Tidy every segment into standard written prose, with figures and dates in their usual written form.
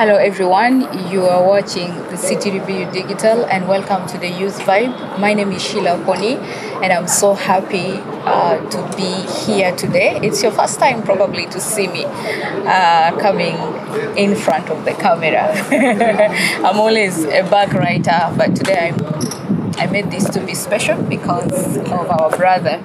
Hello everyone, you are watching the City Review Digital and welcome to the Youth Vibe. My name is Sheila Poni and I'm so happy to be here today. It's your first time probably to see me coming in front of the camera. I'm always a back writer, but today I made this to be special because of our brother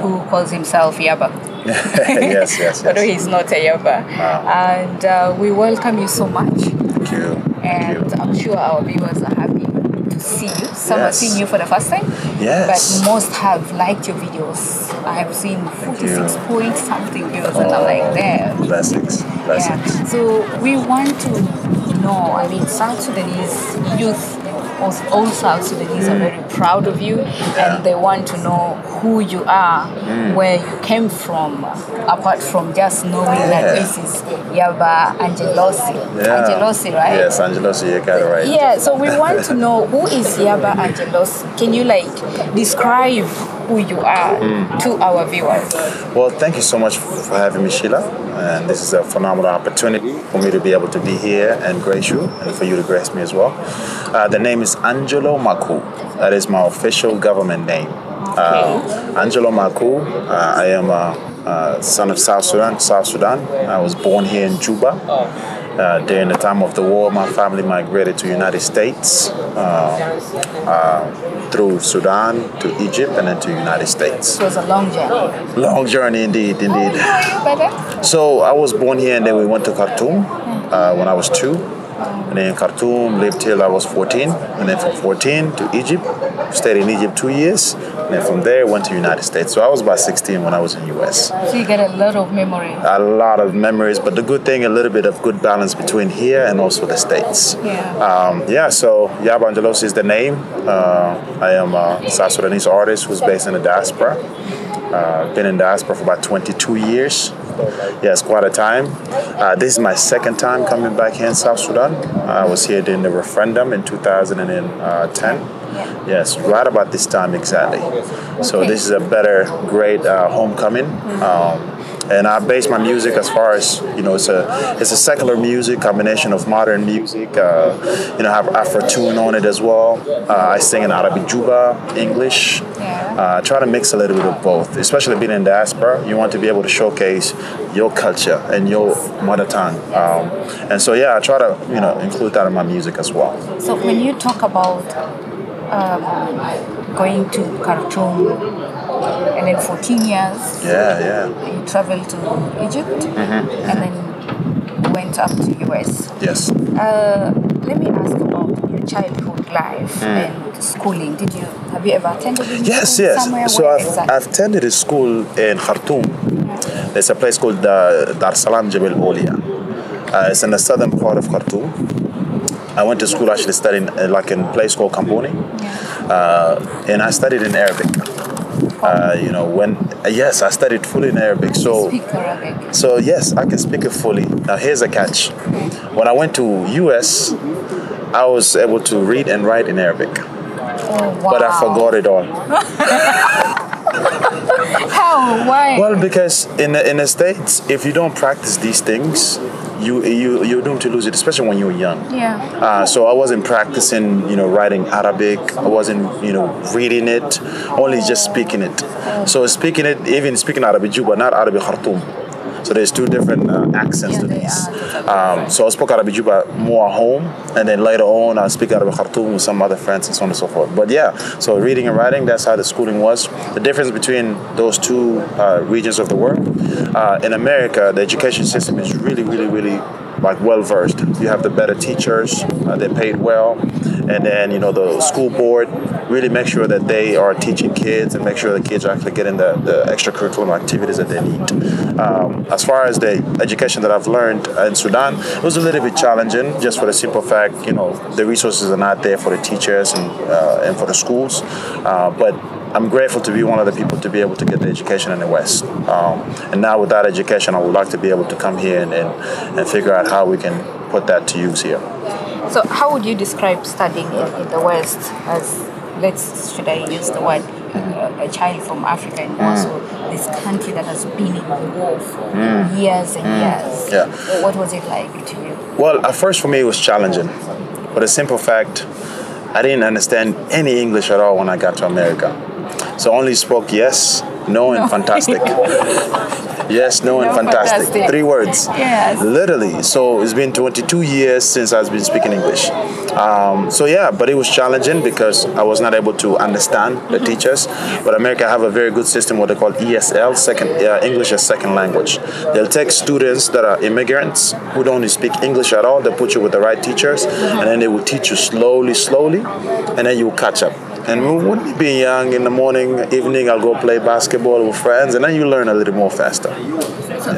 who calls himself Yaba. yes. Although he's not a Yaba. Wow. And we welcome you so much. Thank you. And I'm sure our viewers are happy to see you. Some are seeing you for the first time. Yes. But most have liked your videos. I have seen 46 point something views and I'm like, damn. Blessings. Yeah. So we want to know, South Sudanese youth, all South Sudanese are very proud of you and they want to know who you are, where you came from, apart from just knowing that this is Yaba Angelosi. Angelosi, right? Yes, Angelosi, you got it right. Yeah, so we want to know who is Yaba Angelosi. Can you describe who you are to our viewers? Well, thank you so much for having me, Sheila. And this is a phenomenal opportunity for me to be able to be here and grace you, and for you to grace me as well. The name is Angelo Maku. That is my official government name. Angelo Maku. I am a son of South Sudan. I was born here in Juba. During the time of the war, my family migrated to the United States through Sudan to Egypt and then to the United States. It was a long journey. Long journey indeed. How old were you by then? So I was born here and then we went to Khartoum when I was 2. And then in Khartoum, lived till I was 14. And then from 14 to Egypt, stayed in Egypt 2 years. And then from there, went to the United States. So I was about 16 when I was in the US. So you get a lot of memories. A lot of memories, but the good thing, a little bit of good balance between here and also the States. So Yaba Angelosi is the name. I am a South Sudanese artist who's based in the diaspora. Been in diaspora for about 22 years. Yes, quite a time. This is my second time coming back here in South Sudan. I was here during the referendum in 2010. Yes, right about this time exactly. So this is a great homecoming. And I base my music as far as, it's a secular music, combination of modern music, have Afro tune on it as well. I sing in Arabic Juba, English. Try to mix a little bit of both, especially being in diaspora. You want to be able to showcase your culture and your mother tongue. And so, I try to, include that in my music as well. So when you talk about going to Khartoum and then 14 years, you traveled to Egypt and then went up to US. Yes. Let me ask about your childhood life and schooling. Have you ever attended somewhere? So I've attended a school in Khartoum. There's a place called Dar Salam Jebel Olia. It's in the southern part of Khartoum. I went to school actually studying in a place called Kamboni. And I studied in Arabic. I studied fully in Arabic. So, speak Arabic. So yes, I can speak it fully. Now here's a catch. When I went to US, I was able to read and write in Arabic. Oh, wow. But I forgot it all. How? Why? Well, because in the States, if you don't practice these things, you're doomed to lose it, especially when you're young. So I wasn't practicing, writing Arabic. I wasn't, reading it, only just speaking it. So even speaking Arabic Juba, not Arabic Khartoum. So there's two different accents to these. So I spoke Arabic Juba more at home, and then later on I speak Arabic Khartoum with some other friends and so on and so forth. But so reading and writing, that's how the schooling was. The difference between those two regions of the world, in America, the education system is really, really, really well versed. You have the better teachers, they're paid well, and then the school board really make sure that they are teaching kids and make sure the kids are actually getting the extracurricular activities that they need. As far as the education that I've learned in Sudan, it was a little bit challenging, just for the simple fact, the resources are not there for the teachers and for the schools. But I'm grateful to be one of the people to be able to get the education in the West. And now with that education, I would like to be able to come here and figure out how we can put that to use here. So how would you describe studying in the West as, should I use the word, a child from Africa and also this country that has been in war for years and years. Yeah. What was it like to you? Well, at first for me it was challenging. For the simple fact, I didn't understand any English at all when I got to America. So I only spoke yes, no, and fantastic. Yes, no, and fantastic. 3 words. Yes. Literally. So it's been 22 years since I've been speaking English. But it was challenging because I was not able to understand the teachers. But America have a very good system, what they call ESL, English as second language. They'll take students that are immigrants who don't speak English at all. They'll put you with the right teachers, and then they will teach you slowly, and then you will catch up. And when we being young, in the morning, evening, I'll go play basketball with friends, and then you learn a little more faster. So,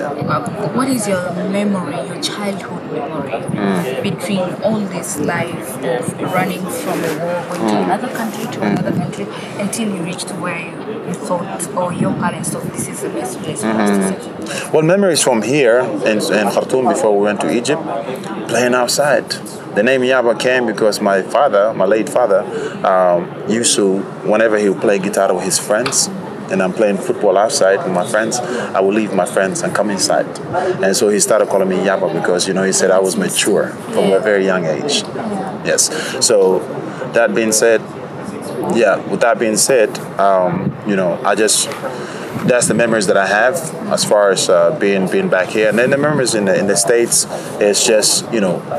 what is your memory, your childhood memory, between all this life of running from a war, going to another country to another country, until you reached where you thought, or your parents thought, this is the best place for us to settle? Well, memories from here in Khartoum before we went to Egypt, playing outside. The name Yaba came because my late father, used to, whenever he would play guitar with his friends, and I'm playing football outside with my friends, I would leave my friends and come inside. And so he started calling me Yaba because, he said I was mature from a very young age. Yes. So that being said, that's the memories that I have as far as being back here. And then the memories in the States is just,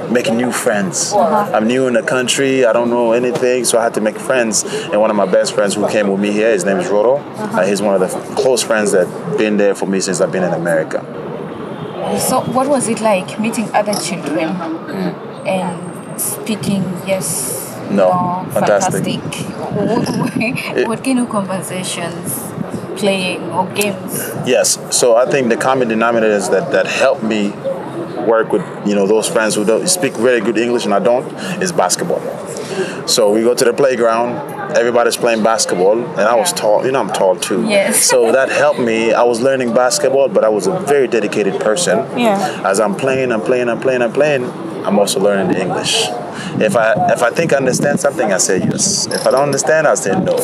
making new friends. I'm new in the country. I don't know anything, so I had to make friends. And one of my best friends who came with me here, his name is Roro. He's one of the close friends that been there for me since I've been in America. So what was it like meeting other children and speaking no, fantastic. What kind of conversations, playing or games? Yes, so I think the common denominators that help me work with those friends who don't speak very good English and I don't is basketball. So we go to the playground, everybody's playing basketball, and I was tall. I'm tall too. Yes. So that helped me. I was learning basketball, but I was a very dedicated person. Yeah. As I'm playing, I'm also learning the English. If I think I understand something, I say yes. If I don't understand, I say no.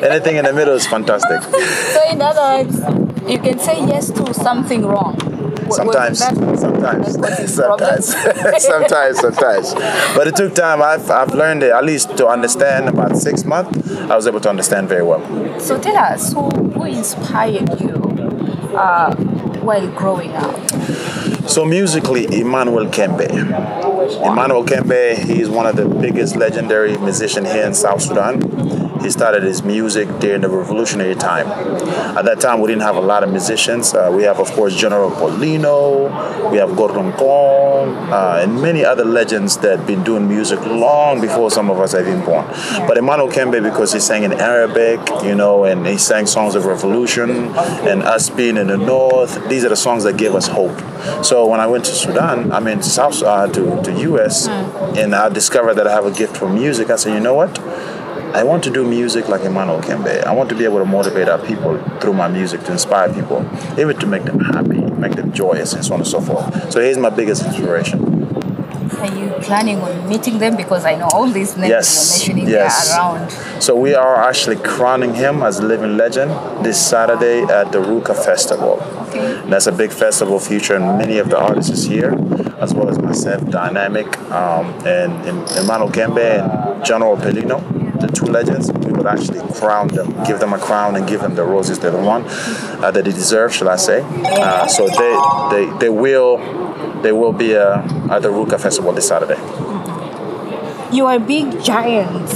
Anything in the middle is fantastic. So in other words, you can say yes to something wrong. Sometimes. But it took time. I've learned it, at least to understand. About 6 months, I was able to understand very well. So tell us, who inspired you while growing up? So musically, Emmanuel Kembe. Emmanuel Kembe, he's one of the biggest legendary musicians here in South Sudan. He started his music during the revolutionary time. At that time, we didn't have a lot of musicians. We have, of course, General Paulino, we have Gordon Kong, and many other legends that have been doing music long before some of us have been born. But Emmanuel Kembe, because he sang in Arabic, and he sang songs of revolution, and us being in the north, these are the songs that give us hope. So when I went to Sudan, to US, and I discovered that I have a gift for music, I said, you know what? I want to do music like Emmanuel Kembe. I want to be able to motivate our people through my music, to inspire people, even to make them happy, make them joyous, and so on and so forth. So he's my biggest inspiration. Are you planning on meeting them? Because I know all these names you're mentioning, they are around. So we are actually crowning him as a living legend this Saturday at the Ruka Festival. Okay. That's a big festival featuring many of the artists here, as well as myself, Dynamic, and Emmanuel Kembe and General Pelino. The two legends, we would actually crown them, give them a crown and give them the roses they want, that they deserve, shall I say. So they will be at the Ruka Festival this Saturday. You are a big giant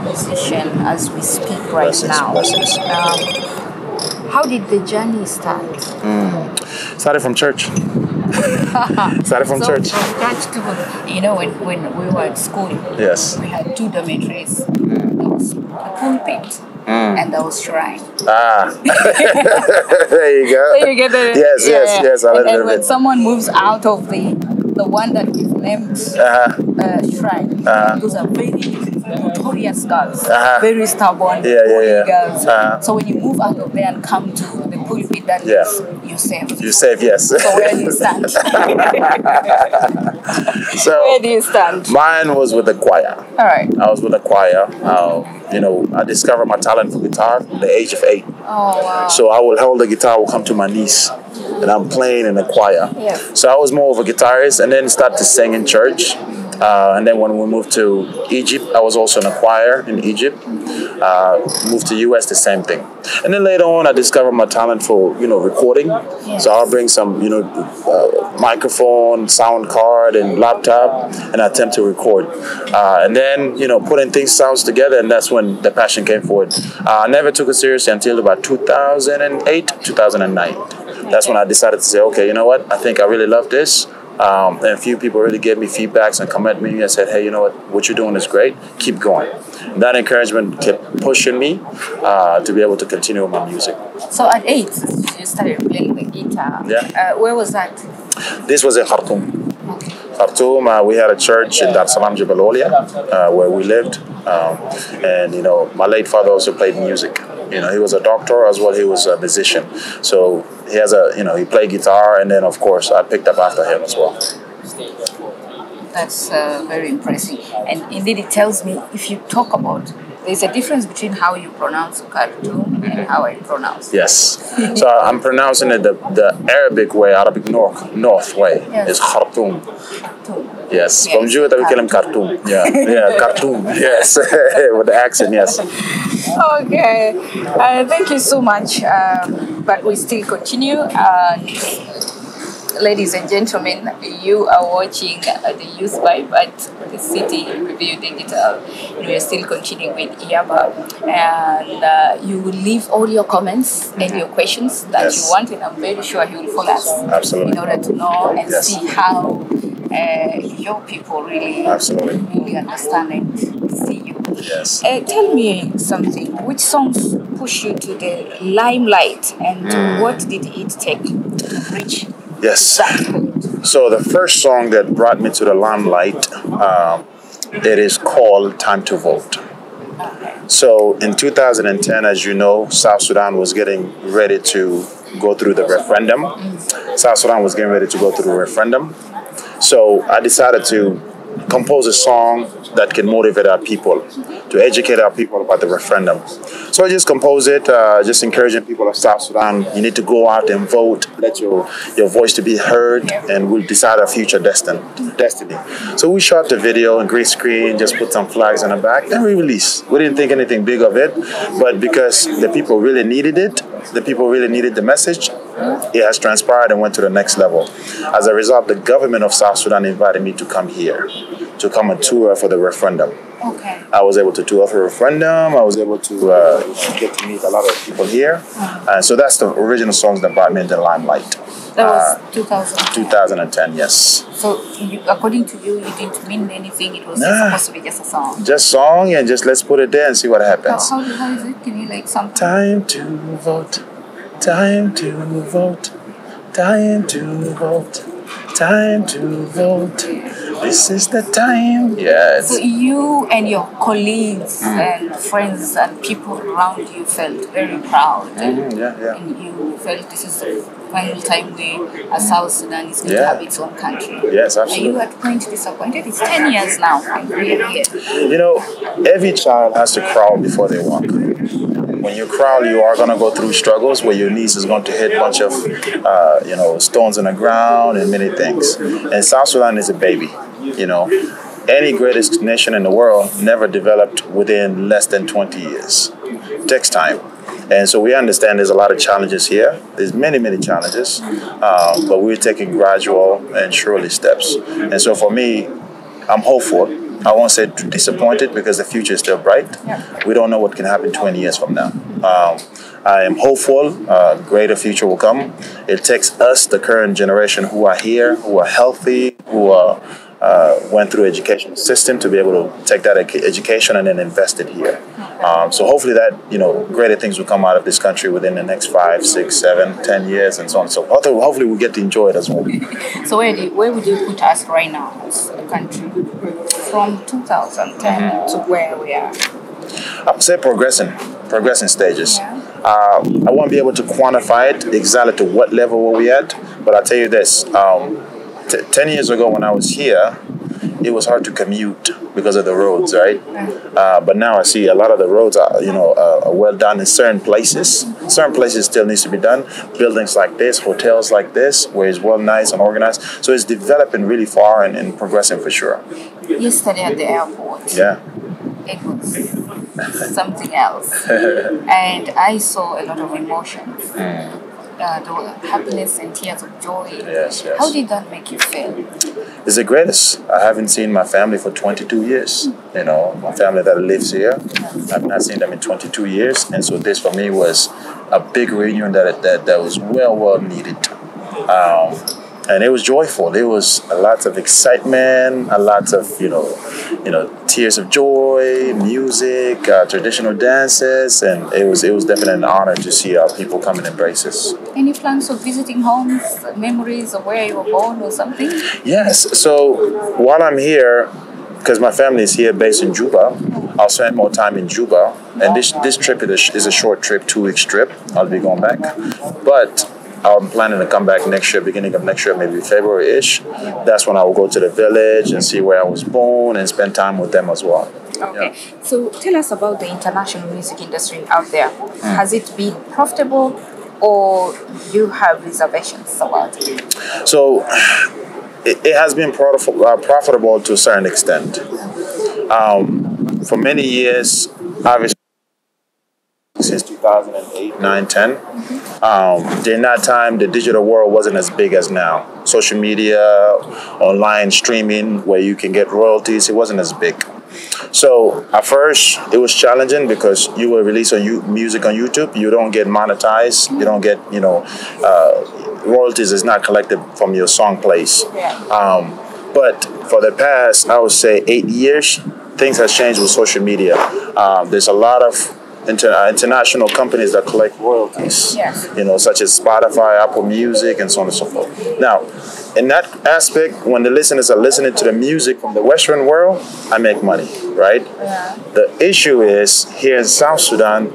musician as we speak right now. How did the journey start? Started from church. Started from church. From church to, when we were at school, yes, we had 2 dormitories. There was a pulpit and there was shrine. There you go. So you get the, yes. And when someone moves out of the one that we've named shrine, those are very notorious girls, very stubborn, girls. So when you move out of there and come to the pulpit, you've done Yeah. this, you saved. You save, yes. So where do you stand? So Where do you stand? mine was with the choir. All right. I was with the choir. I discovered my talent for guitar at the age of 8. Oh, wow. So I will hold the guitar, will come to my knees, and I'm playing in the choir. Yeah. So I was more of a guitarist, and then started to sing in church. And then when we moved to Egypt, I was also in a choir in Egypt. Moved to US, the same thing. And then later on, I discovered my talent for recording. Yes. So I'll bring some microphone, sound card, and laptop, and I attempt to record. And then putting sounds together, and that's when the passion came forward. I never took it seriously until about 2008, 2009. That's when I decided to say, okay, you know what? I think I really love this. And a few people really gave me feedbacks and commented me and said, hey, you know what you're doing is great. Keep going. And that encouragement kept pushing me to be able to continue with my music. So at 8, you started playing the guitar. Yeah. Where was that? This was in Khartoum. Okay. Khartoum, we had a church in Dar es Salaam, Jabalolia, where we lived. And my late father also played music. He was a doctor as well. He was a musician. So he has he played guitar, and then of course I picked up after him as well. That's very impressive. And indeed, it tells me if you talk about, there's a difference between how you pronounce Khartoum and how I pronounce. Yes. So I'm pronouncing it the Arabic way, Arabic North way. Yes. It's Khartoum. Khartoum. Yes. Yes. Bonjour, Khartoum. Yeah, Khartoum. Yes. With the accent, yes. Okay. Thank you so much. But we still continue. Ladies and gentlemen, you are watching the Youth Vibe at the City Review Digital. We are still continuing with Yaba. And you will leave all your comments and your questions that you want, and I'm very sure he will follow us. Absolutely. In order to know and Yes. see how your people really understand and see you. Yes. Tell me something. Which songs push you to the limelight, and what did it take to reach Yes. that point? So the first song that brought me to the limelight, it is called "Time to Vote." So in 2010, as you know, South Sudan was getting ready to go through the referendum. South Sudan was getting ready to go through the referendum. So I decided to compose a song that can motivate our people, to educate our people about the referendum. So I just composed it, just encouraging people of South Sudan, you need to go out and vote, let your voice to be heard, and we'll decide our future destiny. So we shot the video in green screen, just put some flags on the back, and we released. We didn't think anything big of it, but because the people really needed it, the people really needed the message, it has transpired and went to the next level. As a result, the government of South Sudan invited me to come here, to come and tour for the referendum. Okay. I was able to tour for a referendum. I was able to get to meet a lot of people here. So that's the original songs that brought me into the limelight. That was 2010. 2010, yes. So, according to you, you didn't mean anything. It was supposed to be just a song. Just song, and just let's put it there and see what happens. How is it? Can you something? Time to vote. Time to vote. Time to vote. Time to vote. This is the time. Yes. So you and your colleagues and friends and people around you felt very proud. Yeah. And you felt this is the final time we, as South Sudan, is going to have its own country. Yes, absolutely. Are you at point disappointed? It's 10 years now and we are here. Every child has to crawl before they walk. When you crawl, you are going to go through struggles where your knees is going to hit a bunch of, stones in the ground and many things. And South Sudan is a baby. Any greatest nation in the world never developed within less than 20 years. It takes time. And so we understand there's a lot of challenges here. There's many, many challenges, but we're taking gradual and surely steps. And so for me, I'm hopeful. I won't say disappointed because the future is still bright. Yeah. We don't know what can happen 20 years from now. I am hopeful greater future will come. It takes us, the current generation who are here, who are healthy, who went through education system to be able to take that education and then invest it here. So hopefully that, greater things will come out of this country within the next 5, 6, 7, 10 years and so on. So hopefully we'll get to enjoy it as well. So where would you put us right now as a country? From 2010 to where we are? I would say progressing stages. Yeah. I won't be able to quantify it exactly to what level were we at, but I'll tell you this. 10 years ago when I was here, it was hard to commute because of the roads, right? But now I see a lot of the roads are well done in certain places. Certain places still needs to be done. Buildings like this, hotels like this, where it's well nice and organized. So it's developing really far and progressing for sure. Yesterday at the airport, Yeah. it was something else. And I saw a lot of emotions. There were happiness and tears of joy. Yes. How did that make you feel? It's the greatest. I haven't seen my family for 22 years. You know, my family that lives here, I've not seen them in 22 years. And so this for me was a big reunion that was well needed. And it was joyful. There was a lot of excitement, a lot of tears of joy, music, traditional dances, and it was definitely an honor to see our people come and embrace us. Any plans of visiting homes, memories of where you were born or something? Yes. So while I'm here, because my family is here based in Juba, I'll spend more time in Juba. And this trip is a short trip, 2 week trip. I'll be going back, but I'm planning to come back next year, beginning of next year, maybe February-ish. That's when I will go to the village and see where I was born and spend time with them as well. Okay, so tell us about the international music industry out there. Has it been profitable or you have reservations about it? So it has been profitable to a certain extent. For many years, obviously, since 2008, 9, 10. During that time, the digital world wasn't as big as now. Social media, online streaming, where you can get royalties, it wasn't as big. So at first, it was challenging because you will release music on YouTube, you don't get monetized, you don't get, royalties is not collected from your song plays. But for the past, I would say 8 years, things has changed with social media. There's a lot of international companies that collect royalties, such as Spotify, Apple Music, and so on and so forth. Now, in that aspect, when the listeners are listening to the music from the Western world, I make money, right? The issue is here in South Sudan,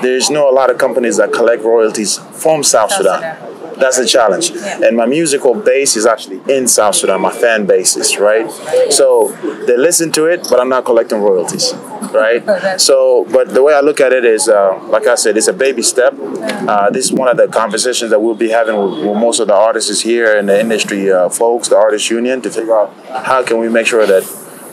there's not a lot of companies that collect royalties from South Sudan. That's the challenge. And my musical base is actually in South Sudan, my fan base is, right? So they listen to it, but I'm not collecting royalties, right? So, but the way I look at it is, like I said, it's a baby step. This is one of the conversations that we'll be having with most of the artists here in the industry, folks, the artist union, to figure out how can we make sure that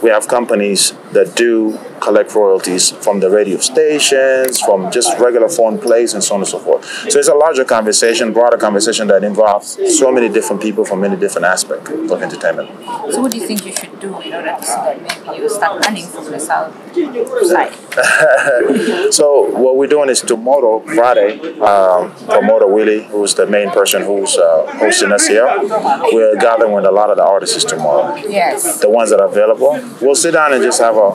we have companies that do collect royalties from the radio stations, from just regular phone plays, and so on and so forth. So it's a larger conversation, broader conversation that involves so many different people from many different aspects of entertainment. So what do you think you should do in order to so that maybe you start earning from the South side? So what we're doing is tomorrow, Friday, promoter Willie, who's the main person who's hosting us here, we're gathering with a lot of the artists tomorrow. Yes. The ones that are available. We'll sit down and just have a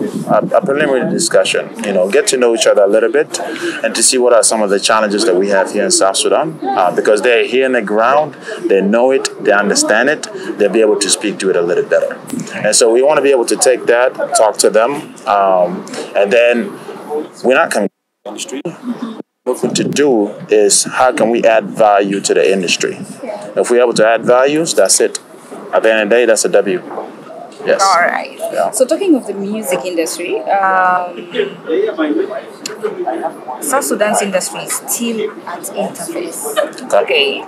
preliminary discussion, get to know each other a little bit and to see what are some of the challenges that we have here in South Sudan, because they're here on the ground, they know it, they understand it, they'll be able to speak to it a little better. And so we want to be able to take that, talk to them, and then we're not coming to the industry. What we need to do is how can we add value to the industry? If we're able to add values, that's it. At the end of the day, that's a W. Yes. All right. Yeah. So talking of the music industry, South Sudan's industry is still at interface. Okay.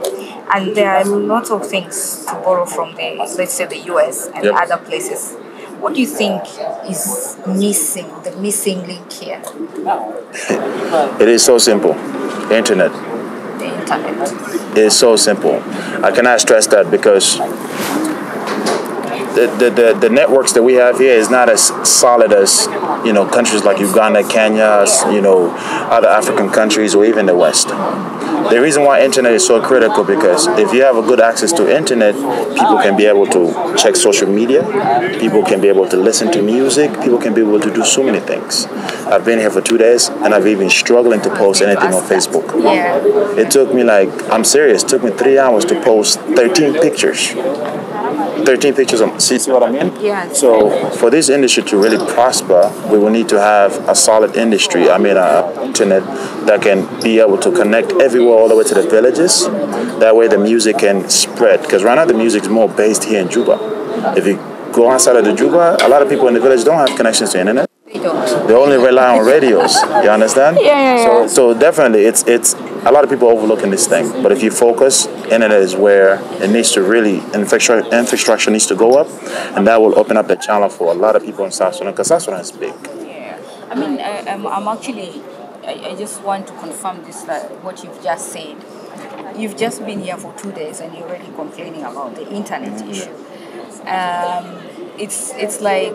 And there are a lot of things to borrow from let's say the US and other places. What do you think is missing, the missing link here? It is so simple. Internet. The internet. It is so simple. I cannot stress that because the networks that we have here is not as solid as countries like Uganda, Kenya, other African countries, or even the West. The reason why internet is so critical because if you have a good access to internet, people can be able to check social media, people can be able to listen to music, people can be able to do so many things. I've been here for 2 days and I've even struggling to post anything on Facebook. Yeah. It took me I'm serious, it took me 3 hours to post 13 pictures. 13 pictures on. See what I mean? Yeah. So for this industry to really prosper, we will need to have a solid industry. I mean, internet that can be able to connect everywhere all the way to the villages. That way the music can spread. Because right now the music is more based here in Juba. If you go outside of the Juba, a lot of people in the village don't have connections to internet. They don't. They only rely on radios. You understand? Yeah. So definitely, it's a lot of people overlooking this thing. But if you focus, internet is where it needs to really infrastructure needs to go up, and that will open up the channel for a lot of people in South Sudan because South Sudan is big. Yeah. I mean, I'm actually. I just want to confirm this what you've just said. You've just been here for 2 days and you're already complaining about the internet issue. It's like,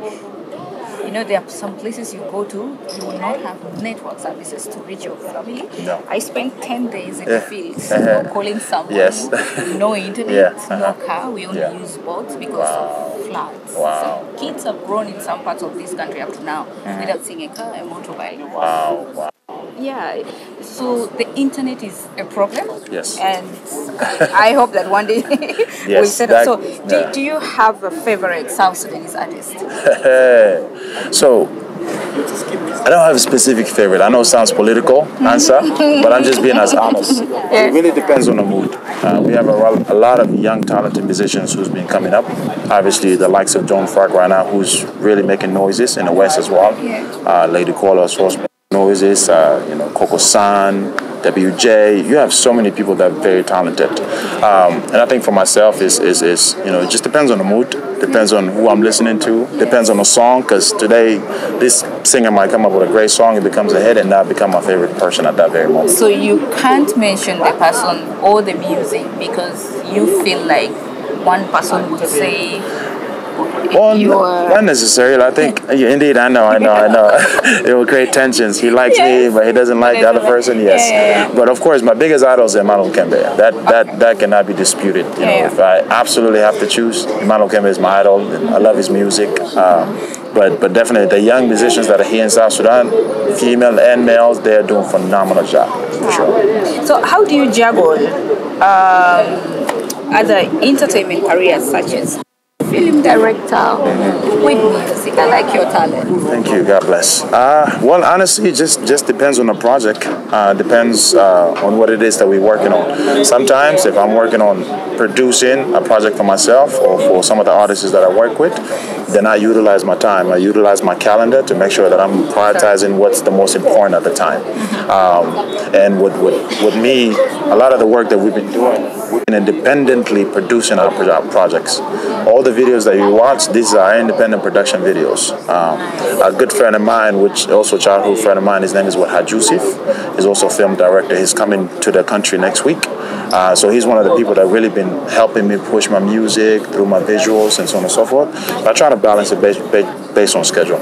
you know, there are some places you go to, you will not have network services to reach your family. No. I spent 10 days in the fields calling someone, Yes. no internet, no car. We only use boats because of floods. Wow. So kids have grown in some parts of this country up to now without seeing a car, a motorbike. Wow. Yeah, so the internet is a problem. Yes. And I hope that one day we'll settle. So, do you have a favorite South Sudanese artist? So, I don't have a specific favorite. I know it sounds political answer, but I'm just being as honest. It really depends on the mood. We have a lot of young, talented musicians who's been coming up. Obviously, the likes of Joan Fark right now, who's really making noises in the West as well. Lady Koala, noises, Coco San, WJ. You have so many people that are very talented. And I think for myself is it just depends on the mood, depends on who I'm listening to, depends on the song, because today this singer might come up with a great song, it becomes a hit, and that become my favorite person at that very moment. So you can't mention the person or the music because you feel like one person would say. Well, not necessarily. I think, indeed, I know. It will create tensions. He likes me, but he doesn't like the other person. Yes, but of course, my biggest idol is Emmanuel Kembe. That cannot be disputed. You know, if I absolutely have to choose, Emmanuel Kembe is my idol. I love his music. But definitely, the young musicians that are here in South Sudan, female and males, they are doing a phenomenal job, for sure. So, how do you juggle other entertainment careers such as film director with music? I like your talent. Thank you. God bless. Well, honestly, it just depends on the project. Depends on what it is that we're working on. Sometimes, if I'm working on producing a project for myself or for some of the artists that I work with, then I utilize my time. I utilize my calendar to make sure that I'm prioritizing what's the most important at the time. And with me, a lot of the work that we've been doing, we've been independently producing our projects. All the videos that you watch, these are independent production videos. A good friend of mine, which also a childhood friend of mine, his name is Wahad Yusuf, is also a film director. He's coming to the country next week. So he's one of the people that really been helping me push my music through my visuals and so on and so forth. But I try to balance it based on schedule.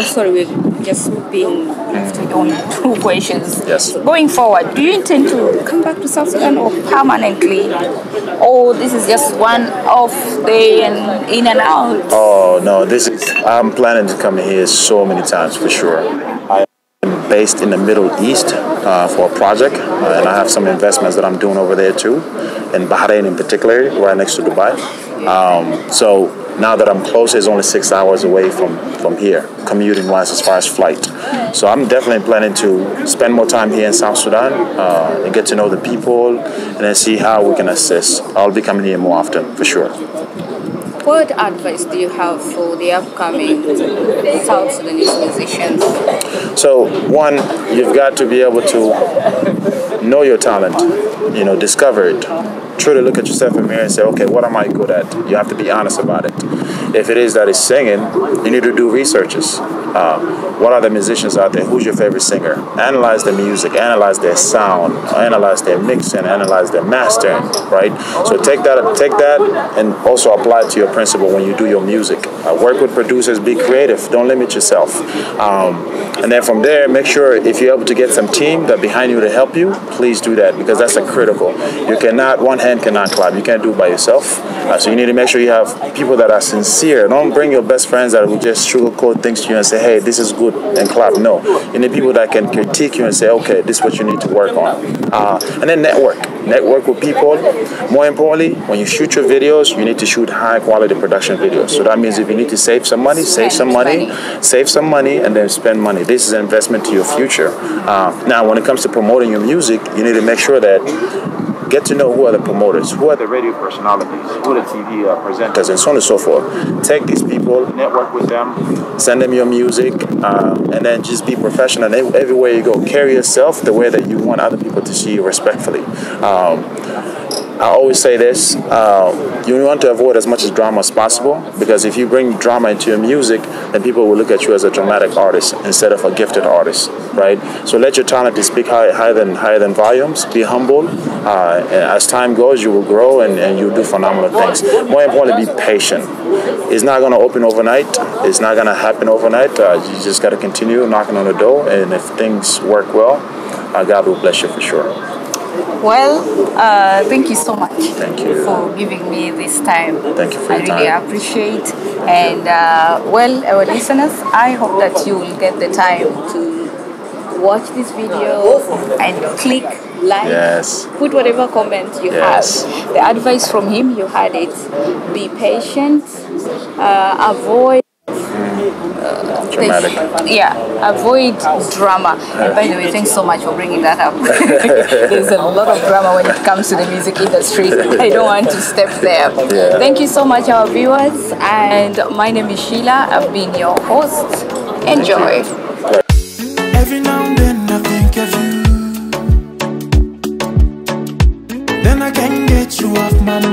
Sorry, we've just been on 2 questions. Yes. Going forward, do you intend to come back to South Sudan or permanently? Or this is just one off day and in and out? Oh, no, I'm planning to come here so many times for sure. I am based in the Middle East for a project, and I have some investments that I'm doing over there too, in Bahrain in particular, right next to Dubai. So now that I'm close, it's only 6 hours away from here, commuting-wise as far as flight. So I'm definitely planning to spend more time here in South Sudan and get to know the people and then see how we can assist. I'll be coming here more often, for sure. What advice do you have for the upcoming South Sudanese musicians? So, one, you've got to be able to know your talent, discover it. Truly look at yourself in the mirror and say, okay, what am I good at? You have to be honest about it. If it is that it's singing, you need to do researches. What are the musicians out there? Who's your favorite singer? Analyze their music, analyze their sound, analyze their mixing, analyze their mastering, right? So take that and also apply it to your principle when you do your music. Work with producers, be creative, don't limit yourself. And then from there, make sure if you're able to get some team that behind you to help you, please do that because that's a critical. One hand cannot clap. You can't do it by yourself. So you need to make sure you have people that are sincere. Don't bring your best friends that will just sugarcoat things to you and say, say, hey, this is good and clap. No, you need people that can critique you and say, okay, this is what you need to work on. And then network with people. More importantly, when you shoot your videos, you need to shoot high quality production videos. So that means if you need to save some money, save some money, and then spend money. This is an investment to your future. Now, when it comes to promoting your music, you need to make sure that get to know who are the promoters, who are the radio personalities, who are the TV presenters, and so on and so forth. Take these people, network with them, send them your music, and then just be professional. And everywhere you go, carry yourself the way that you want other people to see you respectfully. I always say this, you want to avoid as much as drama as possible, because if you bring drama into your music, then people will look at you as a dramatic artist instead of a gifted artist, right? So let your talent speak higher than volumes. Be humble. As time goes, you will grow and you'll do phenomenal things. More importantly, be patient. It's not going to open overnight. It's not going to happen overnight. You just got to continue knocking on the door, and if things work well, God will bless you for sure. Well, thank you so much. Thank you for giving me this time. Thank you for your time. I really appreciate. And well, our listeners, I hope that you will get the time to watch this video and click like, put whatever comment you have. The advice from him, you had it. Be patient. Avoid. Dramatic. Avoid drama. And by the way, thanks so much for bringing that up. There's a lot of drama when it comes to the music industry. I don't want to step there. Thank you so much, our viewers. And my name is Sheila. I've been your host. Enjoy. Every now and then I think of you. Then I can't get you off my mind.